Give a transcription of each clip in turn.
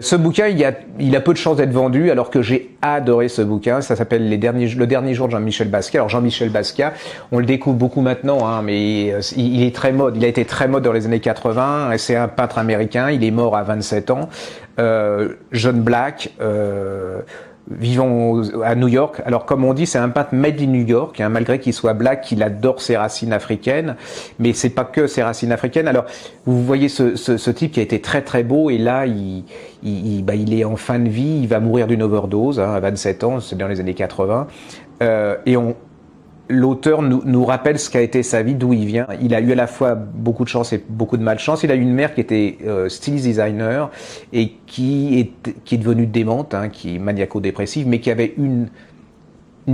Ce bouquin, il a peu de chances d'être vendu, alors que j'ai adoré ce bouquin. Ça s'appelle Le dernier jour de Jean-Michel Basquiat. Alors Jean-Michel Basquiat, on le découvre beaucoup maintenant, hein, mais il est très mode. Il a été très mode dans les années 80. C'est un peintre américain. Il est mort à 27 ans. Jeune black. Vivant à New York. Alors comme on dit, c'est un peintre made in New York, hein, malgré qu'il soit black, il adore ses racines africaines, mais c'est pas que ses racines africaines. Alors vous voyez ce type qui a été très très beau, et là il est en fin de vie, il va mourir d'une overdose, hein, à 27 ans, c'est dans les années 80, et l'auteur nous rappelle ce qu'a été sa vie, d'où il vient. Il a eu à la fois beaucoup de chance et beaucoup de malchance. Il a eu une mère qui était stylist designer et qui est devenue démente, hein, qui est maniaco-dépressive, mais qui avait une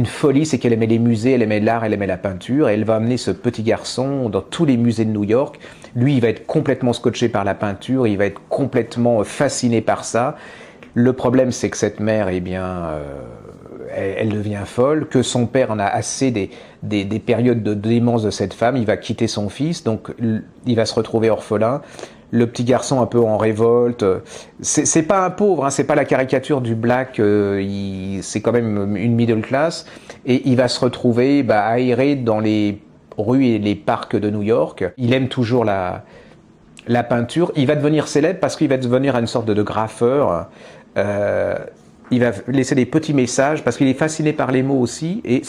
folie, c'est qu'elle aimait les musées, elle aimait l'art, elle aimait la peinture, et elle va amener ce petit garçon dans tous les musées de New York. Lui, il va être complètement scotché par la peinture, il va être complètement fasciné par ça. Le problème, c'est que cette mère, eh bien, elle devient folle, que son père en a assez des périodes de démence de cette femme, il va quitter son fils, donc il va se retrouver orphelin. Le petit garçon un peu en révolte, c'est pas un pauvre, hein, c'est pas la caricature du black, c'est quand même une middle class, et il va se retrouver aéré dans les rues et les parcs de New York. Il aime toujours la peinture, il va devenir célèbre parce qu'il va devenir une sorte de graffeur. Il va laisser des petits messages parce qu'il est fasciné par les mots aussi, et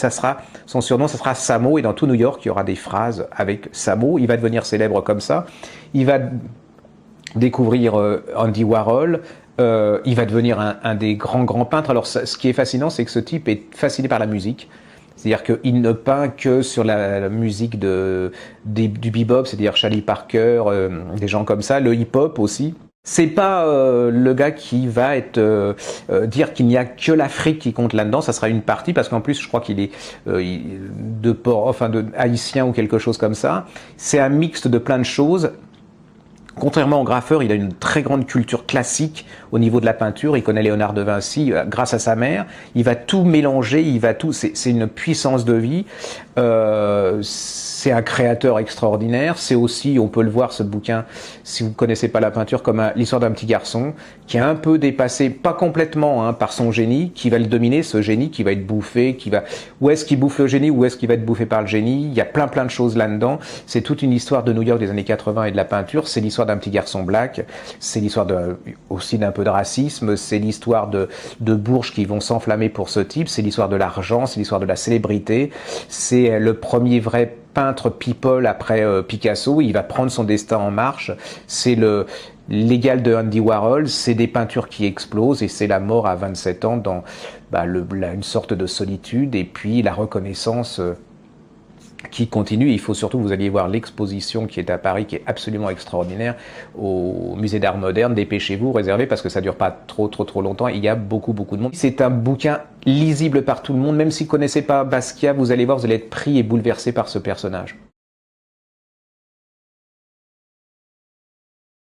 son surnom, ça sera Samo, et dans tout New York, il y aura des phrases avec Samo. Il va devenir célèbre comme ça. Il va découvrir Andy Warhol. Il va devenir un des grands peintres. Alors, ce qui est fascinant, c'est que ce type est fasciné par la musique. C'est-à-dire qu'il ne peint que sur la musique du bebop, c'est-à-dire Charlie Parker, des gens comme ça, le hip-hop aussi. C'est pas le gars qui va dire qu'il n'y a que l'Afrique qui compte là-dedans. Ça sera une partie, parce qu'en plus, je crois qu'il est de haïtien ou quelque chose comme ça. C'est un mixte de plein de choses. Contrairement au graffeur, il a une très grande culture classique au niveau de la peinture. Il connaît Léonard de Vinci grâce à sa mère. Il va tout mélanger, c'est une puissance de vie. C'est un créateur extraordinaire. C'est aussi, on peut le voir, ce bouquin, si vous ne connaissez pas la peinture, comme l'histoire d'un petit garçon qui est un peu dépassé, pas complètement, hein, par son génie, qui va le dominer, ce génie qui va être bouffé, où est-ce qu'il bouffe le génie, où est-ce qu'il va être bouffé par le génie. Il y a plein de choses là-dedans. C'est toute une histoire de New York des années 80 et de la peinture. C'est l'histoire d'un petit garçon black. C'est l'histoire aussi d'un peu de racisme. C'est l'histoire de bourges qui vont s'enflammer pour ce type. C'est l'histoire de l'argent. C'est l'histoire de la célébrité. C'est le premier vrai peintre people après Picasso. Il va prendre son destin en marche. C'est l'égal de Andy Warhol. C'est des peintures qui explosent, et c'est la mort à 27 ans dans une sorte de solitude, et puis la reconnaissance qui continue. Il faut surtout que vous alliez voir l'exposition qui est à Paris, qui est absolument extraordinaire, au musée d'art moderne. Dépêchez-vous, réservez, parce que ça dure pas trop longtemps. Il y a beaucoup de monde. C'est un bouquin lisible par tout le monde. Même si vous ne connaissez pas Basquiat, vous allez voir, vous allez être pris et bouleversé par ce personnage.